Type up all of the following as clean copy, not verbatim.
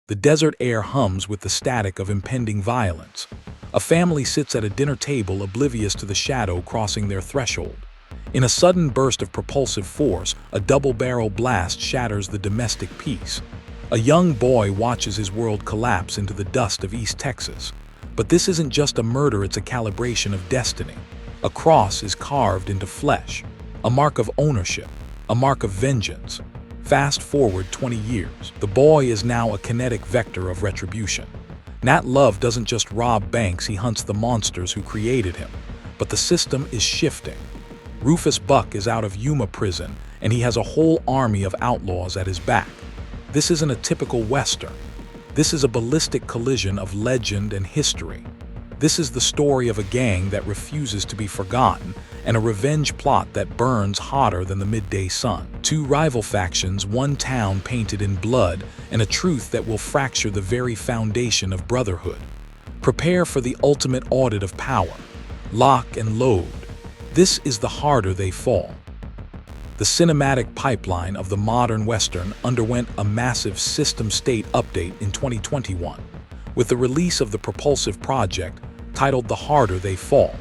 The desert air hums with the static of impending violence. A family sits at a dinner table oblivious to the shadow crossing their threshold. In a sudden burst of propulsive force, a double-barrel blast shatters the domestic peace. A young boy watches his world collapse into the dust of East Texas. But this isn't just a murder, it's a calibration of destiny. A cross is carved into flesh, a mark of ownership, a mark of vengeance. Fast forward 20 years, the boy is now a kinetic vector of retribution. Nat Love doesn't just rob banks, he hunts the monsters who created him. But the system is shifting. Rufus Buck is out of Yuma prison, and he has a whole army of outlaws at his back. This isn't a typical Western. This is a ballistic collision of legend and history. This is the story of a gang that refuses to be forgotten, and a revenge plot that burns hotter than the midday sun. Two rival factions, one town painted in blood, and a truth that will fracture the very foundation of brotherhood. Prepare for the ultimate audit of power. Lock and load. This is The Harder They Fall. The cinematic pipeline of the modern Western underwent a massive system state update in 2021, with the release of the propulsive project titled The Harder They Fall.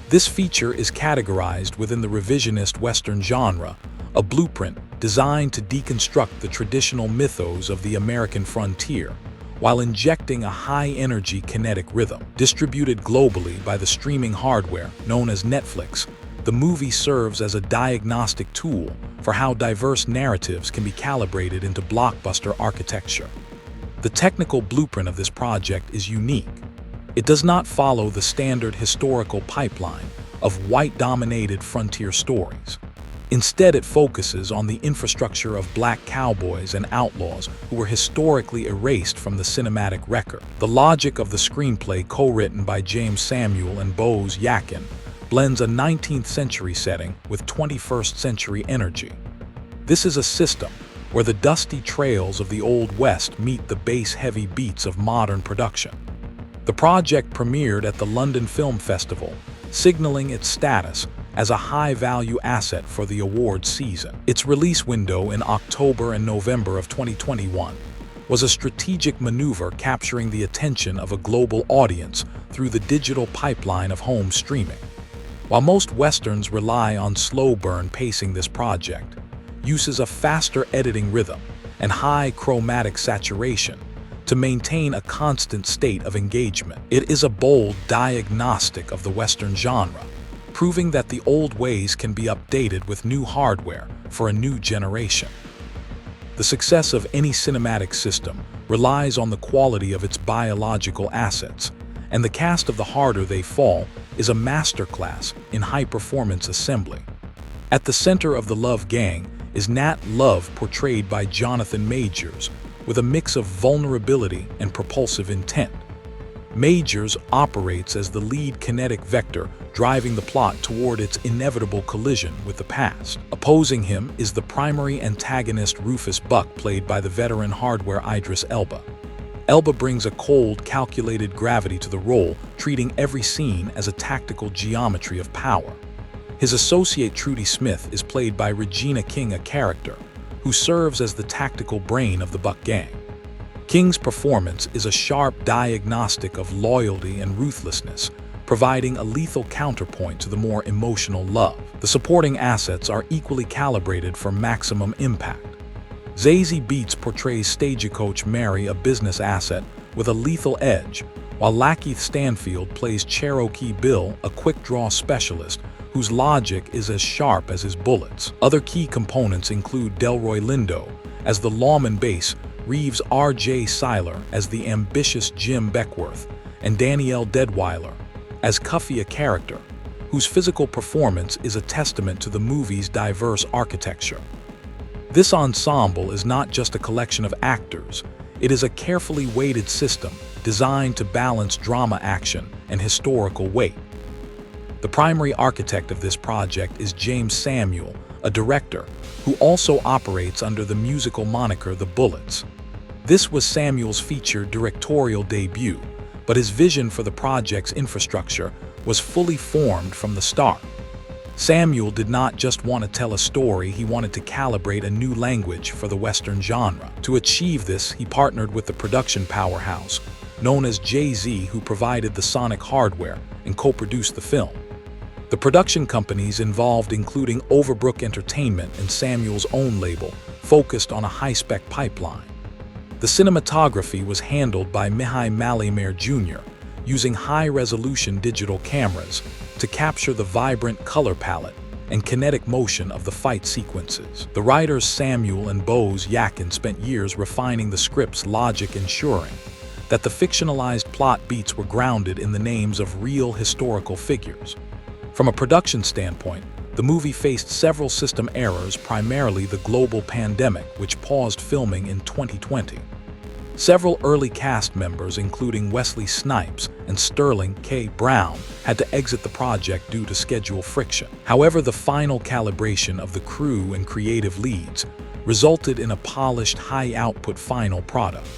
This feature is categorized within the revisionist Western genre, a blueprint designed to deconstruct the traditional mythos of the American frontier, while injecting a high-energy kinetic rhythm. Distributed globally by the streaming hardware known as Netflix, the movie serves as a diagnostic tool for how diverse narratives can be calibrated into blockbuster architecture. The technical blueprint of this project is unique. It does not follow the standard historical pipeline of white-dominated frontier stories. Instead, it focuses on the infrastructure of black cowboys and outlaws who were historically erased from the cinematic record. The logic of the screenplay, co-written by Jeymes Samuel and Bose Yakin, blends a 19th century setting with 21st century energy. This is a system where the dusty trails of the Old West meet the bass-heavy beats of modern production. The project premiered at the London Film Festival, signaling its status as a high-value asset for the awards season. Its release window in October and November of 2021 was a strategic maneuver capturing the attention of a global audience through the digital pipeline of home streaming. While most Westerns rely on slow burn pacing, this project uses a faster editing rhythm and high chromatic saturation to maintain a constant state of engagement. It is a bold diagnostic of the Western genre, proving that the old ways can be updated with new hardware for a new generation. The success of any cinematic system relies on the quality of its biological assets, and the cast of The Harder They Fall is a masterclass in high-performance assembly. At the center of the Love Gang is Nat Love, portrayed by Jonathan Majors, with a mix of vulnerability and propulsive intent. Majors operates as the lead kinetic vector, driving the plot toward its inevitable collision with the past. Opposing him is the primary antagonist Rufus Buck, played by the veteran hardware Idris Elba. Elba brings a cold, calculated gravity to the role, treating every scene as a tactical geometry of power. His associate Trudy Smith is played by Regina King, a character who serves as the tactical brain of the Buck gang. King's performance is a sharp diagnostic of loyalty and ruthlessness, providing a lethal counterpoint to the more emotional Love. The supporting assets are equally calibrated for maximum impact. Zazie Beetz portrays Stagecoach Mary, a business asset with a lethal edge, while LaKeith Stanfield plays Cherokee Bill, a quick-draw specialist whose logic is as sharp as his bullets. Other key components include Delroy Lindo as the lawman bass, Reeves R.J. Seiler as the ambitious Jim Beckworth, and Danielle Deadweiler as Cuffy, a character whose physical performance is a testament to the movie's diverse architecture. This ensemble is not just a collection of actors, it is a carefully weighted system designed to balance drama, action, and historical weight. The primary architect of this project is Jeymes Samuel, a director who also operates under the musical moniker The Bullets. This was Samuel's featured directorial debut, but his vision for the project's infrastructure was fully formed from the start. Samuel did not just want to tell a story, he wanted to calibrate a new language for the Western genre. To achieve this, he partnered with the production powerhouse, known as Jay-Z, who provided the sonic hardware and co-produced the film. The production companies involved including Overbrook Entertainment and Samuel's own label, focused on a high-spec pipeline. The cinematography was handled by Mihai Malimir Jr., using high-resolution digital cameras to capture the vibrant color palette and kinetic motion of the fight sequences. The writers Samuel and Bose Yakin spent years refining the script's logic, ensuring that the fictionalized plot beats were grounded in the names of real historical figures. From a production standpoint, the movie faced several system errors, primarily the global pandemic, which paused filming in 2020. Several early cast members, including Wesley Snipes and Sterling K. Brown, had to exit the project due to schedule friction. However, the final calibration of the crew and creative leads resulted in a polished, high-output final product.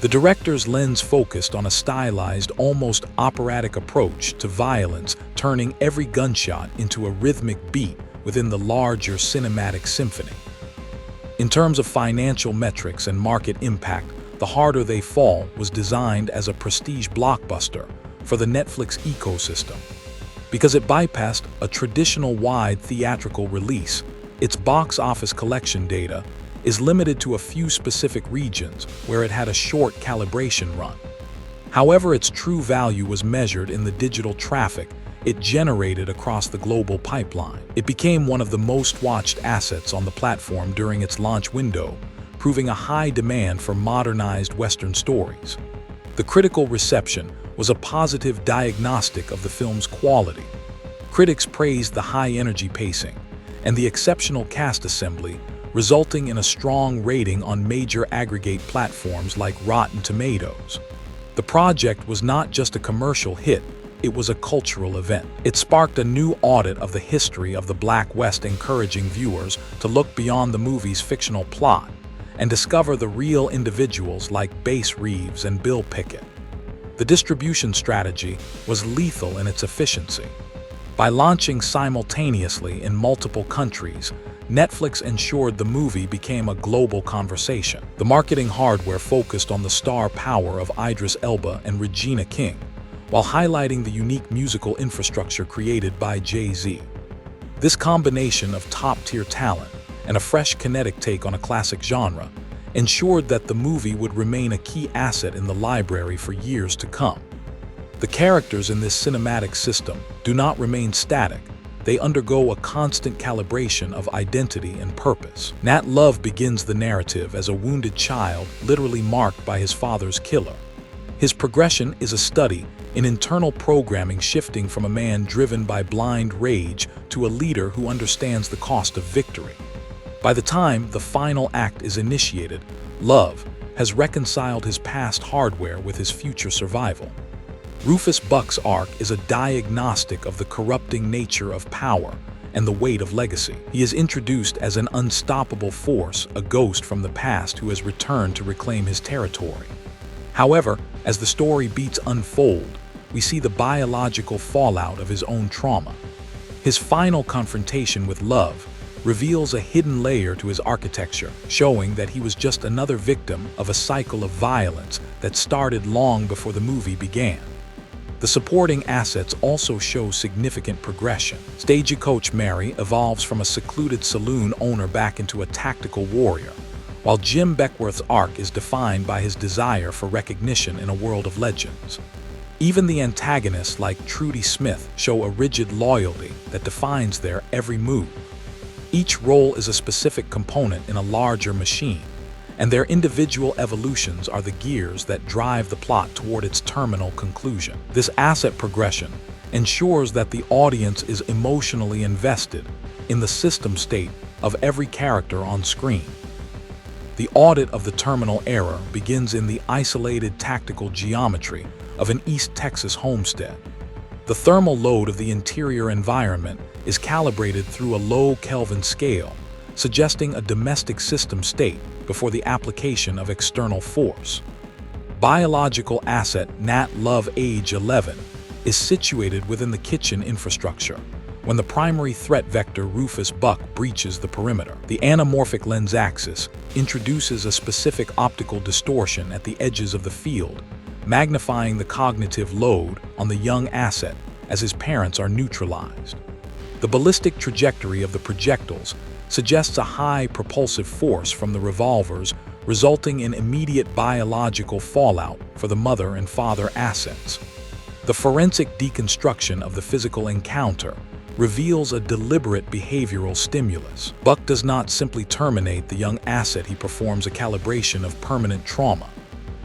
The director's lens focused on a stylized, almost operatic approach to violence, turning every gunshot into a rhythmic beat within the larger cinematic symphony. In terms of financial metrics and market impact, The Harder They Fall was designed as a prestige blockbuster for the Netflix ecosystem. Because it bypassed a traditional wide theatrical release, its box office collection data is limited to a few specific regions where it had a short calibration run. However, its true value was measured in the digital traffic it generated across the global pipeline. It became one of the most watched assets on the platform during its launch window, proving a high demand for modernized Western stories. The critical reception was a positive diagnostic of the film's quality. Critics praised the high-energy pacing and the exceptional cast assembly, resulting in a strong rating on major aggregate platforms like Rotten Tomatoes. The project was not just a commercial hit, it was a cultural event. It sparked a new audit of the history of the Black West, encouraging viewers to look beyond the movie's fictional plot and discover the real individuals like Bass Reeves and Bill Pickett. The distribution strategy was lethal in its efficiency. By launching simultaneously in multiple countries, Netflix ensured the movie became a global conversation. The marketing hardware focused on the star power of Idris Elba and Regina, while highlighting the unique musical infrastructure created by Jay-Z. This combination of top-tier talent and a fresh kinetic take on a classic genre ensured that the movie would remain a key asset in the library for years to come. The characters in this cinematic system do not remain static. They undergo a constant calibration of identity and purpose. Nat Love begins the narrative as a wounded child, literally marked by his father's killer. His progression is a study in internal programming, shifting from a man driven by blind rage to a leader who understands the cost of victory. By the time the final act is initiated, Love has reconciled his past hardware with his future survival. Rufus Buck's arc is a diagnostic of the corrupting nature of power and the weight of legacy. He is introduced as an unstoppable force, a ghost from the past who has returned to reclaim his territory. However, as the story beats unfold, we see the biological fallout of his own trauma. His final confrontation with Love reveals a hidden layer to his architecture, showing that he was just another victim of a cycle of violence that started long before the movie began. The supporting assets also show significant progression. Stagecoach Mary evolves from a secluded saloon owner back into a tactical warrior, while Jim Beckworth's arc is defined by his desire for recognition in a world of legends. Even the antagonists like Trudy Smith show a rigid loyalty that defines their every move. Each role is a specific component in a larger machine, and their individual evolutions are the gears that drive the plot toward its terminal conclusion. This asset progression ensures that the audience is emotionally invested in the system state of every character on screen. The audit of the terminal error begins in the isolated tactical geometry of an East Texas homestead. The thermal load of the interior environment is calibrated through a low Kelvin scale, suggesting a domestic system state before the application of external force. Biological asset Nat Love Age 11 is situated within the kitchen infrastructure, when the primary threat vector Rufus Buck breaches the perimeter. The anamorphic lens axis introduces a specific optical distortion at the edges of the field, magnifying the cognitive load on the young asset as his parents are neutralized. The ballistic trajectory of the projectiles suggests a high propulsive force from the revolvers, resulting in immediate biological fallout for the mother and father assets. The forensic deconstruction of the physical encounter reveals a deliberate behavioral stimulus. Buck does not simply terminate the young asset, he performs a calibration of permanent trauma.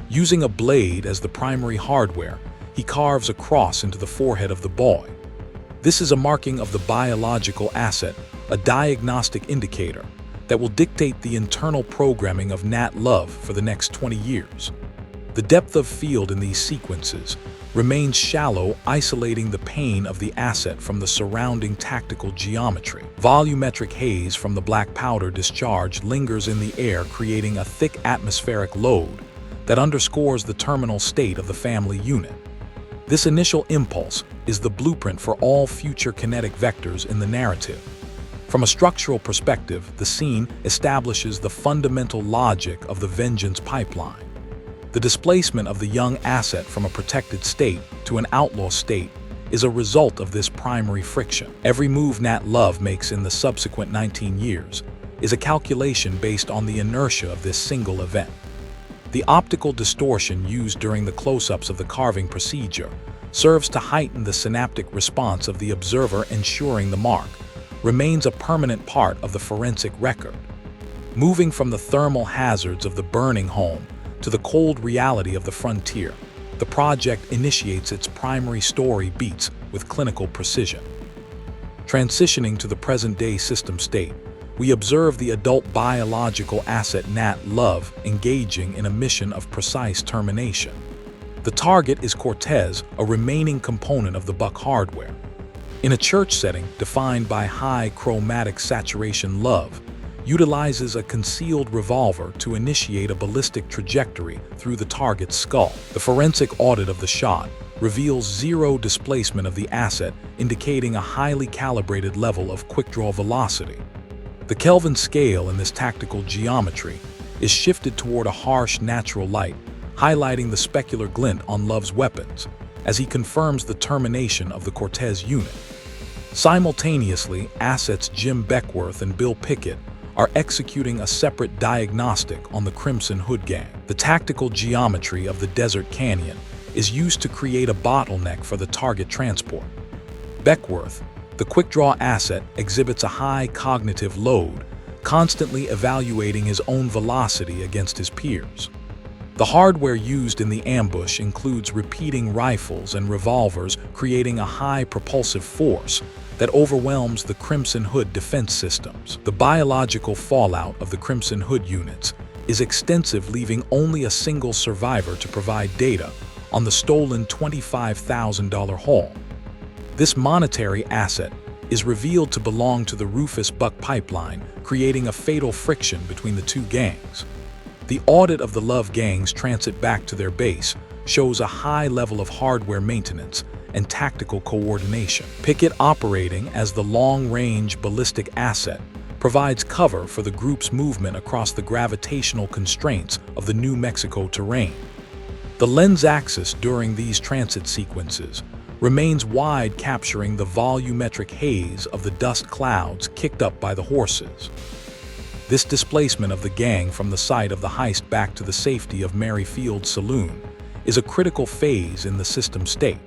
Using a blade as the primary hardware, he carves a cross into the forehead of the boy. This is a marking of the biological asset, a diagnostic indicator that will dictate the internal programming of Nat Love for the next 20 years. The depth of field in these sequences remains shallow, isolating the pain of the asset from the surrounding tactical geometry. Volumetric haze from the black powder discharge lingers in the air, creating a thick atmospheric load that underscores the terminal state of the family unit. This initial impulse is the blueprint for all future kinetic vectors in the narrative. From a structural perspective, the scene establishes the fundamental logic of the vengeance pipeline. The displacement of the young asset from a protected state to an outlaw state is a result of this primary friction. Every move Nat Love makes in the subsequent 19 years is a calculation based on the inertia of this single event. The optical distortion used during the close-ups of the carving procedure serves to heighten the synaptic response of the observer, ensuring the mark remains a permanent part of the forensic record. Moving from the thermal hazards of the burning home to the cold reality of the frontier, the project initiates its primary story beats with clinical precision. Transitioning to the present-day system state, we observe the adult biological asset Nat Love engaging in a mission of precise termination. The target is Cortez, a remaining component of the Buck hardware. In a church setting defined by high chromatic saturation, Love utilizes a concealed revolver to initiate a ballistic trajectory through the target's skull. The forensic audit of the shot reveals zero displacement of the asset, indicating a highly calibrated level of quick-draw velocity. The Kelvin scale in this tactical geometry is shifted toward a harsh natural light, highlighting the specular glint on Love's weapons as he confirms the termination of the Cortez unit. Simultaneously, assets Jim Beckworth and Bill Pickett are executing a separate diagnostic on the Crimson Hood Gang. The tactical geometry of the desert canyon is used to create a bottleneck for the target transport. Beckworth, the quick-draw asset, exhibits a high cognitive load, constantly evaluating his own velocity against his peers. The hardware used in the ambush includes repeating rifles and revolvers, creating a high propulsive force that overwhelms the Crimson Hood defense systems. The biological fallout of the Crimson Hood units is extensive, leaving only a single survivor to provide data on the stolen $25,000 haul. This monetary asset is revealed to belong to the Rufus Buck pipeline, creating a fatal friction between the two gangs. The audit of the Love gang's transit back to their base shows a high level of hardware maintenance and tactical coordination. Pickett, operating as the long-range ballistic asset, provides cover for the group's movement across the gravitational constraints of the New Mexico terrain. The lens axis during these transit sequences remains wide, capturing the volumetric haze of the dust clouds kicked up by the horses. This displacement of the gang from the site of the heist back to the safety of Merrifield Saloon is a critical phase in the system state.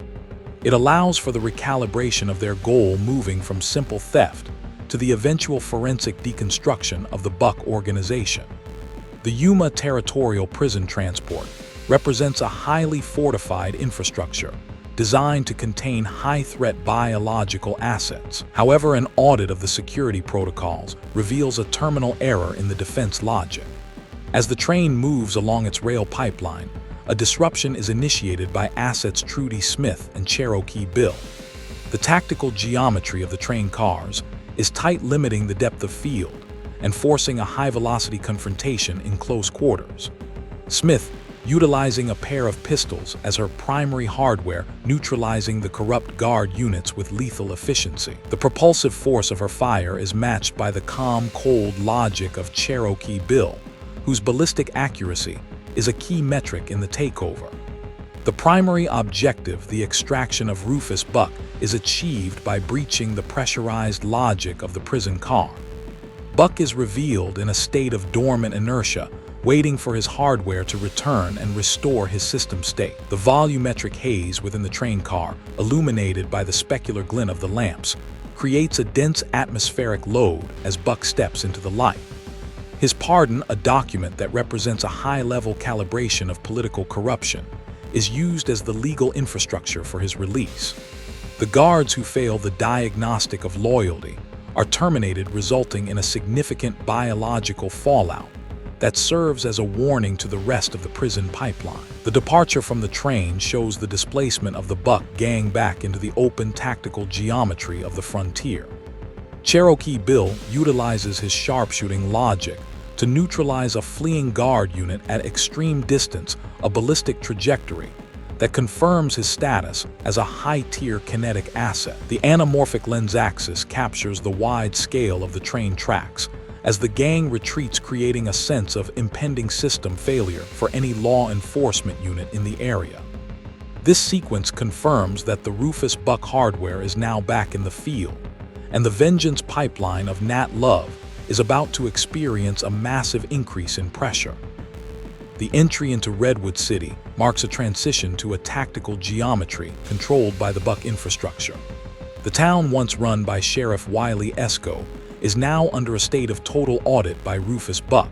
It allows for the recalibration of their goal, moving from simple theft to the eventual forensic deconstruction of the Buck organization. The Yuma Territorial Prison Transport represents a highly fortified infrastructure designed to contain high-threat biological assets. However, an audit of the security protocols reveals a terminal error in the defense logic. As the train moves along its rail pipeline, a disruption is initiated by assets Trudy Smith and Cherokee Bill. The tactical geometry of the train cars is tight, limiting the depth of field and forcing a high-velocity confrontation in close quarters. Smith utilizing a pair of pistols as her primary hardware, neutralizing the corrupt guard units with lethal efficiency. The propulsive force of her fire is matched by the calm, cold logic of Cherokee Bill, whose ballistic accuracy is a key metric in the takeover. The primary objective, the extraction of Rufus Buck, is achieved by breaching the pressurized logic of the prison car. Buck is revealed in a state of dormant inertia, waiting for his hardware to return and restore his system state. The volumetric haze within the train car, illuminated by the specular glint of the lamps, creates a dense atmospheric load as Buck steps into the light. His pardon, a document that represents a high-level calibration of political corruption, is used as the legal infrastructure for his release. The guards who fail the diagnostic of loyalty are terminated, resulting in a significant biological fallout that serves as a warning to the rest of the prison pipeline. The departure from the train shows the displacement of the Buck gang back into the open tactical geometry of the frontier. Cherokee Bill utilizes his sharpshooting logic to neutralize a fleeing guard unit at extreme distance, a ballistic trajectory that confirms his status as a high-tier kinetic asset. The anamorphic lens axis captures the wide scale of the train tracks as the gang retreats, creating a sense of impending system failure for any law enforcement unit in the area. This sequence confirms that the Rufus Buck hardware is now back in the field, and the vengeance pipeline of Nat Love is about to experience a massive increase in pressure. The entry into Redwood City marks a transition to a tactical geometry controlled by the Buck infrastructure. The town, once run by Sheriff Wiley Esco, is now under a state of total audit by Rufus Buck.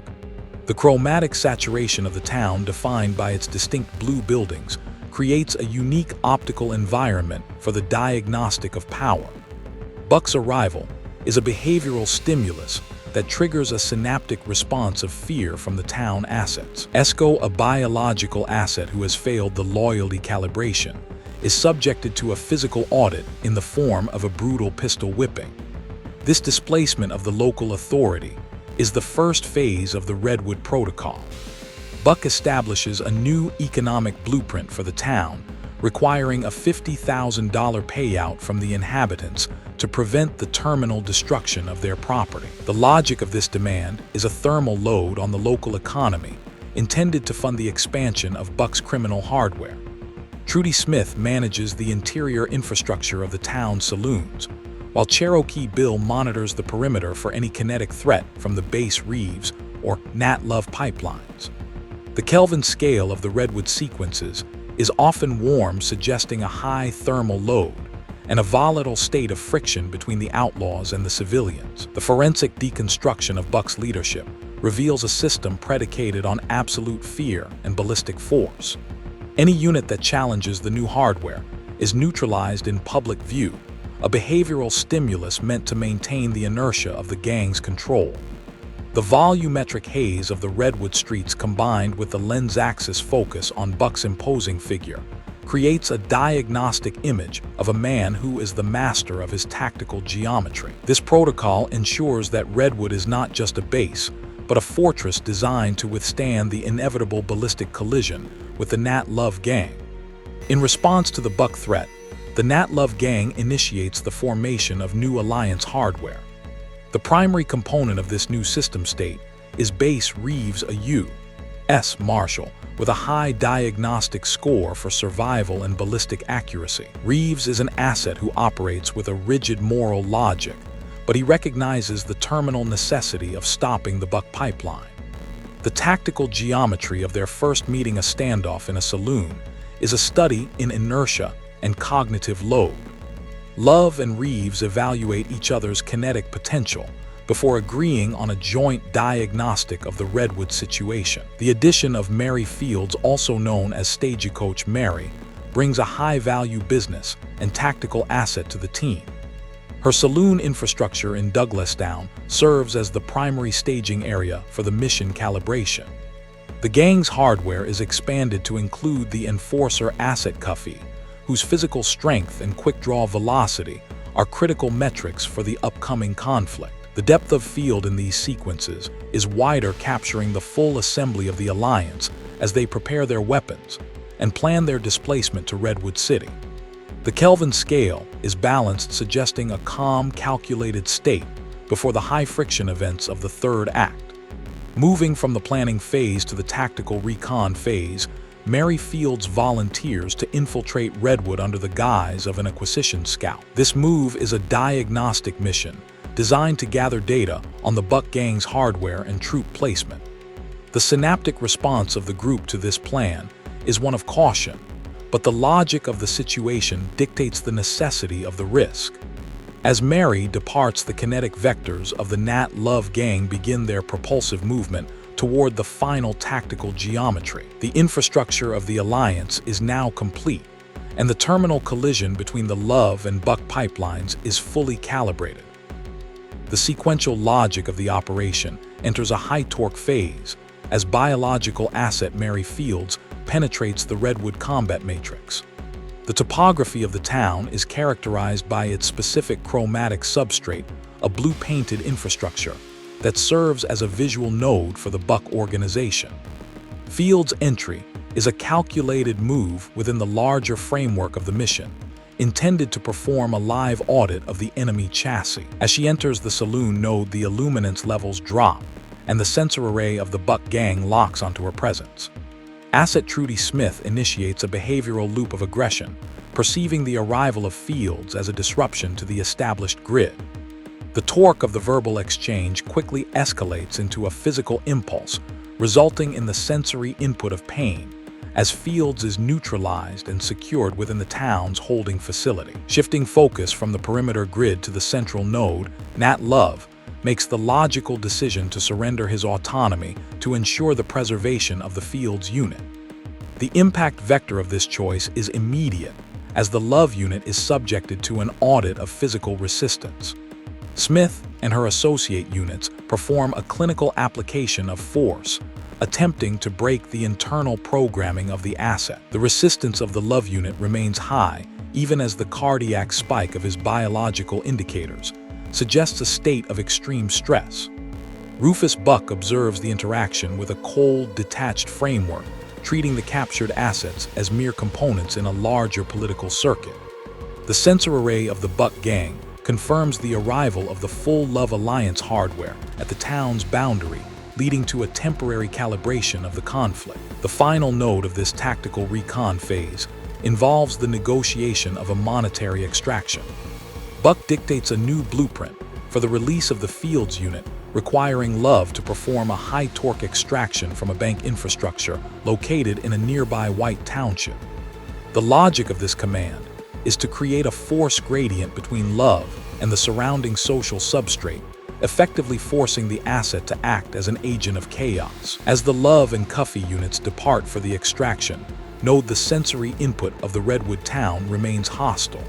The chromatic saturation of the town, defined by its distinct blue buildings, creates a unique optical environment for the diagnostic of power. Buck's arrival is a behavioral stimulus that triggers a synaptic response of fear from the town assets. Esco, a biological asset who has failed the loyalty calibration, is subjected to a physical audit in the form of a brutal pistol whipping. This displacement of the local authority is the first phase of the Redwood Protocol. Buck establishes a new economic blueprint for the town, requiring a $50,000 payout from the inhabitants to prevent the terminal destruction of their property. The logic of this demand is a thermal load on the local economy, intended to fund the expansion of Buck's criminal hardware. Trudy Smith manages the interior infrastructure of the town's saloons, while Cherokee Bill monitors the perimeter for any kinetic threat from the base Reeves or Nat Love pipelines. The Kelvin scale of the Redwood sequences is often warm, suggesting a high thermal load and a volatile state of friction between the outlaws and the civilians. The forensic deconstruction of Buck's leadership reveals a system predicated on absolute fear and ballistic force. Any unit that challenges the new hardware is neutralized in public view, a behavioral stimulus meant to maintain the inertia of the gang's control. The volumetric haze of the Redwood streets, combined with the lens axis focus on Buck's imposing figure, creates a diagnostic image of a man who is the master of his tactical geometry. This protocol ensures that Redwood is not just a base, but a fortress designed to withstand the inevitable ballistic collision with the Nat Love gang. In response to the Buck threat, the Nat Love gang initiates the formation of New Alliance hardware. The primary component of this new system state is base Reeves, a U.S. Marshal with a high diagnostic score for survival and ballistic accuracy. Reeves is an asset who operates with a rigid moral logic, but he recognizes the terminal necessity of stopping the Buck pipeline. The tactical geometry of their first meeting, a standoff in a saloon, is a study in inertia and cognitive load. Love and Reeves evaluate each other's kinetic potential before agreeing on a joint diagnostic of the Redwood situation. The addition of Mary Fields, also known as Stagecoach Mary, brings a high-value business and tactical asset to the team. Her saloon infrastructure in Douglastown serves as the primary staging area for the mission calibration. The gang's hardware is expanded to include the Enforcer asset Cuffy, whose physical strength and quick-draw velocity are critical metrics for the upcoming conflict. The depth of field in these sequences is wider, capturing the full assembly of the Alliance as they prepare their weapons and plan their displacement to Redwood City. The Kelvin scale is balanced, suggesting a calm, calculated state before the high-friction events of the third act. Moving from the planning phase to the tactical recon phase, Mary Fields volunteers to infiltrate Redwood under the guise of an acquisition scout. This move is a diagnostic mission designed to gather data on the Buck Gang's hardware and troop placement. The synaptic response of the group to this plan is one of caution, but the logic of the situation dictates the necessity of the risk. As Mary departs, the kinetic vectors of the Nat Love Gang begin their propulsive movement toward the final tactical geometry. The infrastructure of the Alliance is now complete, and the terminal collision between the Love and Buck pipelines is fully calibrated. The sequential logic of the operation enters a high-torque phase as biological asset Mary Fields penetrates the Redwood combat matrix. The topography of the town is characterized by its specific chromatic substrate, a blue-painted infrastructure that serves as a visual node for the Buck organization. Fields' entry is a calculated move within the larger framework of the mission, intended to perform a live audit of the enemy chassis. As she enters the saloon node, the illuminance levels drop, and the sensor array of the Buck Gang locks onto her presence. Asset Trudy Smith initiates a behavioral loop of aggression, perceiving the arrival of Fields as a disruption to the established grid. The torque of the verbal exchange quickly escalates into a physical impulse, resulting in the sensory input of pain, as Fields is neutralized and secured within the town's holding facility. Shifting focus from the perimeter grid to the central node, Nat Love makes the logical decision to surrender his autonomy to ensure the preservation of the Fields unit. The impact vector of this choice is immediate, as the Love unit is subjected to an audit of physical resistance. Smith and her associate units perform a clinical application of force, attempting to break the internal programming of the asset. The resistance of the Love unit remains high, even as the cardiac spike of his biological indicators suggests a state of extreme stress. Rufus Buck observes the interaction with a cold, detached framework, treating the captured assets as mere components in a larger political circuit. The sensor array of the Buck Gang confirms the arrival of the full Love Alliance hardware at the town's boundary, leading to a temporary calibration of the conflict. The final node of this tactical recon phase involves the negotiation of a monetary extraction. Buck dictates a new blueprint for the release of the Fields unit, requiring Love to perform a high-torque extraction from a bank infrastructure located in a nearby white township. The logic of this command is to create a force gradient between Love and the surrounding social substrate, effectively forcing the asset to act as an agent of chaos. As the Love and Cuffy units depart for the extraction, note the sensory input of the Redwood town remains hostile.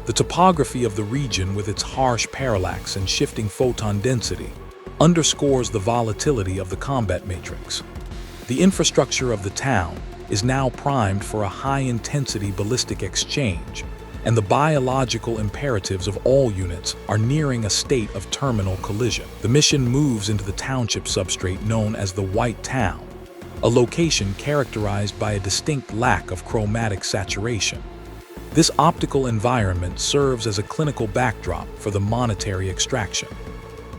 The topography of the region, with its harsh parallax and shifting photon density, underscores the volatility of the combat matrix. The infrastructure of the town is now primed for a high-intensity ballistic exchange, and the biological imperatives of all units are nearing a state of terminal collision. The mission moves into the township substrate known as the White Town, a location characterized by a distinct lack of chromatic saturation. This optical environment serves as a clinical backdrop for the monetary extraction.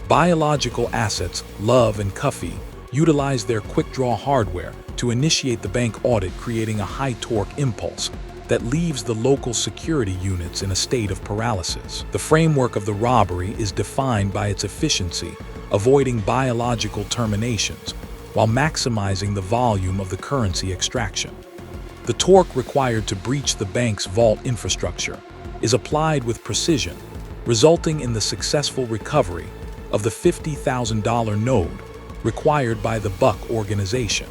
Biological assets, Love and Cuffy, utilize their quick-draw hardware to initiate the bank audit, creating a high-torque impulse that leaves the local security units in a state of paralysis. The framework of the robbery is defined by its efficiency, avoiding biological terminations, while maximizing the volume of the currency extraction. The torque required to breach the bank's vault infrastructure is applied with precision, resulting in the successful recovery of the $50,000 node required by the Buck organization.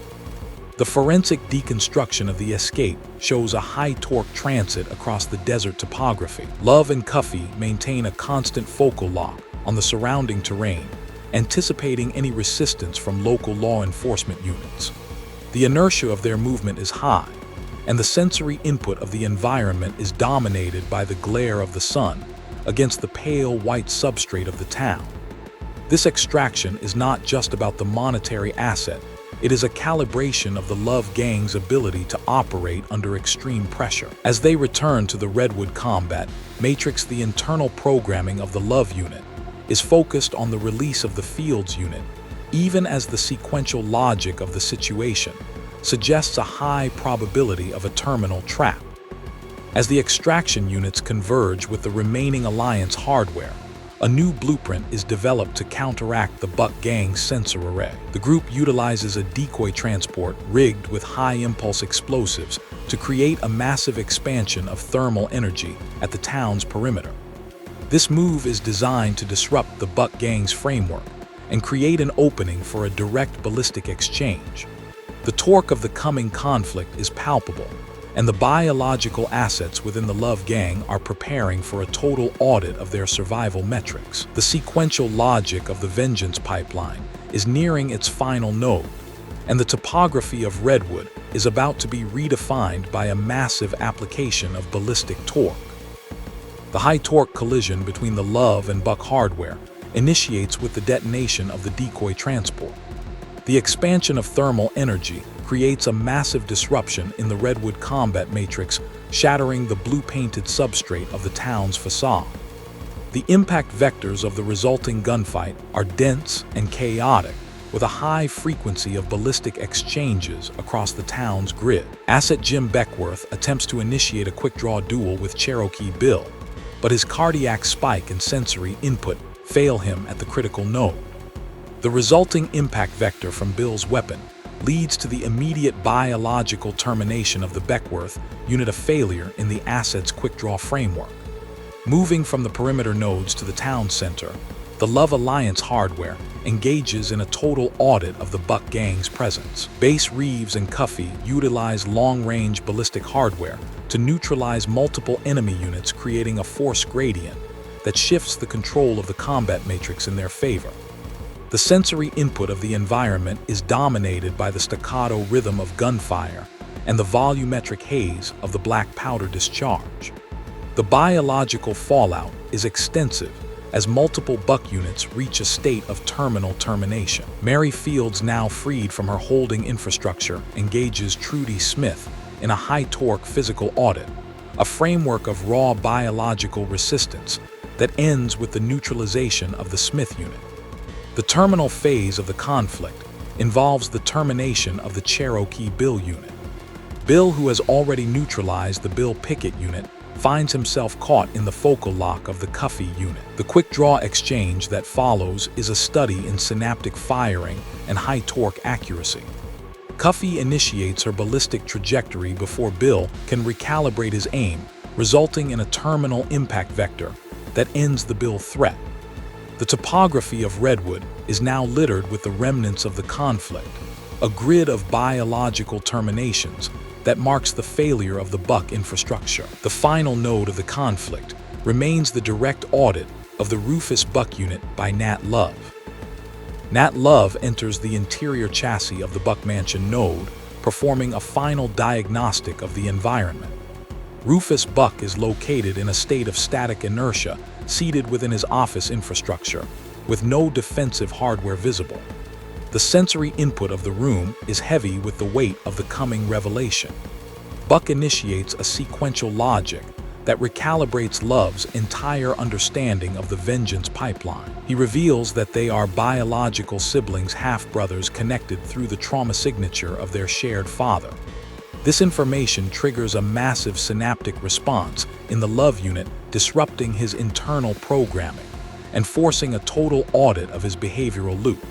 The forensic deconstruction of the escape shows a high-torque transit across the desert topography. Love and Cuffy maintain a constant focal lock on the surrounding terrain, anticipating any resistance from local law enforcement units. The inertia of their movement is high, and the sensory input of the environment is dominated by the glare of the sun against the pale white substrate of the town. This extraction is not just about the monetary asset, It is a calibration of the Love Gang's ability to operate under extreme pressure. As they return to the Redwood combat matrix, the internal programming of the Love unit is focused on the release of the Fields unit, even as the sequential logic of the situation suggests a high probability of a terminal trap. As the extraction units converge with the remaining Alliance hardware, a new blueprint is developed to counteract the Buck Gang's sensor array. The group utilizes a decoy transport rigged with high-impulse explosives to create a massive expansion of thermal energy at the town's perimeter. This move is designed to disrupt the Buck Gang's framework and create an opening for a direct ballistic exchange. The torque of the coming conflict is palpable, and the biological assets within the Love Gang are preparing for a total audit of their survival metrics. The sequential logic of the Vengeance pipeline is nearing its final node, and the topography of Redwood is about to be redefined by a massive application of ballistic torque. The high-torque collision between the Love and Buck hardware initiates with the detonation of the decoy transport. The expansion of thermal energy creates a massive disruption in the Redwood combat matrix, shattering the blue-painted substrate of the town's facade. The impact vectors of the resulting gunfight are dense and chaotic, with a high frequency of ballistic exchanges across the town's grid. Asset Jim Beckworth attempts to initiate a quick-draw duel with Cherokee Bill, but his cardiac spike and sensory input fail him at the critical node. The resulting impact vector from Bill's weapon leads to the immediate biological termination of the Beckworth unit, a failure in the asset's quick-draw framework. Moving from the perimeter nodes to the town center, the Love Alliance hardware engages in a total audit of the Buck Gang's presence. Base Reeves and Cuffy utilize long-range ballistic hardware to neutralize multiple enemy units, creating a force gradient that shifts the control of the combat matrix in their favor. The sensory input of the environment is dominated by the staccato rhythm of gunfire and the volumetric haze of the black powder discharge. The biological fallout is extensive as multiple Buck units reach a state of terminal termination. Mary Fields, now freed from her holding infrastructure, engages Trudy Smith in a high-torque physical audit, a framework of raw biological resistance that ends with the neutralization of the Smith unit. The terminal phase of the conflict involves the termination of the Cherokee Bill unit. Bill, who has already neutralized the Bill Pickett unit, finds himself caught in the focal lock of the Cuffy unit. The quick-draw exchange that follows is a study in synaptic firing and high-torque accuracy. Cuffy initiates her ballistic trajectory before Bill can recalibrate his aim, resulting in a terminal impact vector that ends the Bill threat. The topography of Redwood is now littered with the remnants of the conflict, a grid of biological terminations that marks the failure of the Buck infrastructure. The final node of the conflict remains the direct audit of the Rufus Buck unit by Nat Love. Nat Love enters the interior chassis of the Buck Mansion node, performing a final diagnostic of the environment. Rufus Buck is located in a state of static inertia, seated within his office infrastructure, with no defensive hardware visible. The sensory input of the room is heavy with the weight of the coming revelation. Buck initiates a sequential logic that recalibrates Love's entire understanding of the Vengeance pipeline. He reveals that they are biological siblings, half-brothers connected through the trauma signature of their shared father. This information triggers a massive synaptic response in the Love unit, disrupting his internal programming and forcing a total audit of his behavioral loop.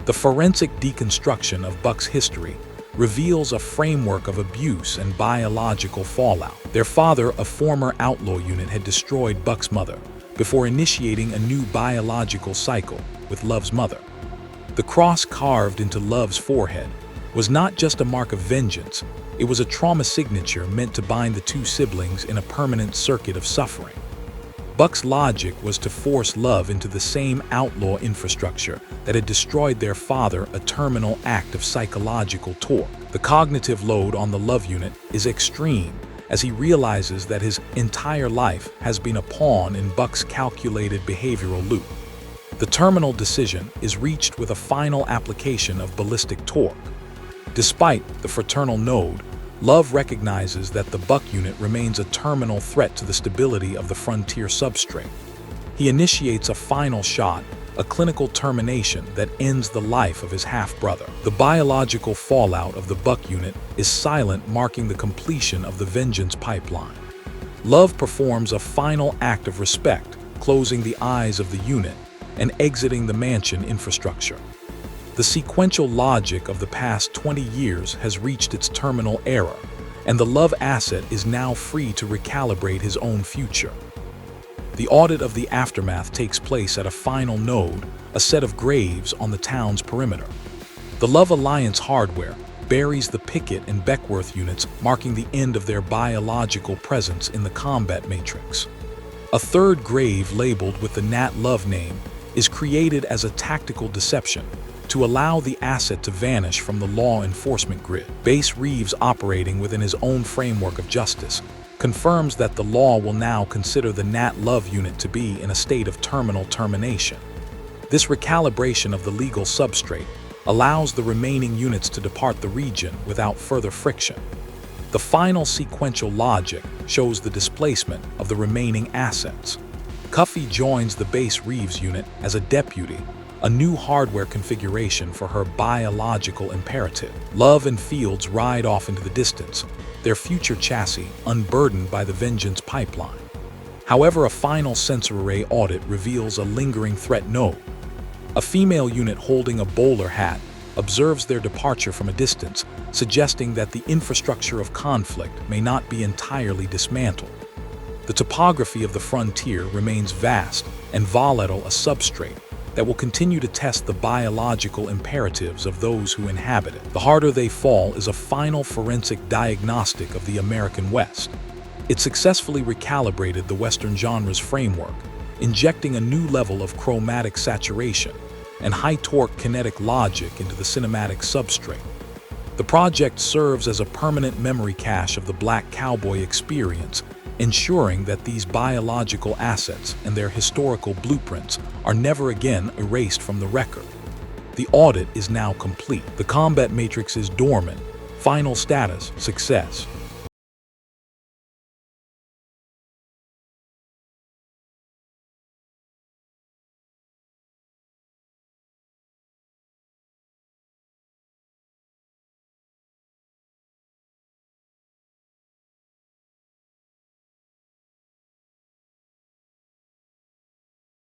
The forensic deconstruction of Buck's history reveals a framework of abuse and biological fallout. Their father, a former outlaw unit, had destroyed Buck's mother before initiating a new biological cycle with Love's mother. The cross carved into Love's forehead was not just a mark of vengeance, it was a trauma signature meant to bind the two siblings in a permanent circuit of suffering. Buck's logic was to force Love into the same outlaw infrastructure that had destroyed their father, a terminal act of psychological torque. The cognitive load on the Love unit is extreme as he realizes that his entire life has been a pawn in Buck's calculated behavioral loop. The terminal decision is reached with a final application of ballistic torque. Despite the fraternal node, Love recognizes that the buck unit remains a terminal threat to the stability of the frontier substrate. He initiates a final shot, a clinical termination that ends the life of his half-brother. The biological fallout of the buck unit is silent, marking the completion of the vengeance pipeline. Love performs a final act of respect, closing the eyes of the unit and exiting the mansion infrastructure. The sequential logic of the past 20 years has reached its terminal era, and the Love asset is now free to recalibrate his own future. The audit of the aftermath takes place at a final node, a set of graves on the town's perimeter. The Love Alliance hardware buries the Pickett and Beckworth units, marking the end of their biological presence in the combat matrix. A third grave labeled with the Nat Love name is created as a tactical deception to allow the asset to vanish from the law enforcement grid. Base Reeves, operating within his own framework of justice, confirms that the law will now consider the Nat Love unit to be in a state of terminal termination. This recalibration of the legal substrate allows the remaining units to depart the region without further friction. The final sequential logic shows the displacement of the remaining assets. Cuffy joins the Base Reeves unit as a deputy, a new hardware configuration for her biological imperative. Love and Fields ride off into the distance, their future chassis unburdened by the vengeance pipeline. However, a final sensor array audit reveals a lingering threat node. A female unit holding a bowler hat observes their departure from a distance, suggesting that the infrastructure of conflict may not be entirely dismantled. The topography of the frontier remains vast and volatile, a substrate that will continue to test the biological imperatives of those who inhabit it. The Harder They Fall is a final forensic diagnostic of the American West. It successfully recalibrated the Western genre's framework, injecting a new level of chromatic saturation and high-torque kinetic logic into the cinematic substrate. The project serves as a permanent memory cache of the Black Cowboy experience, ensuring that these biological assets and their historical blueprints are never again erased from the record. The audit is now complete. The combat matrix is dormant. Final status: success.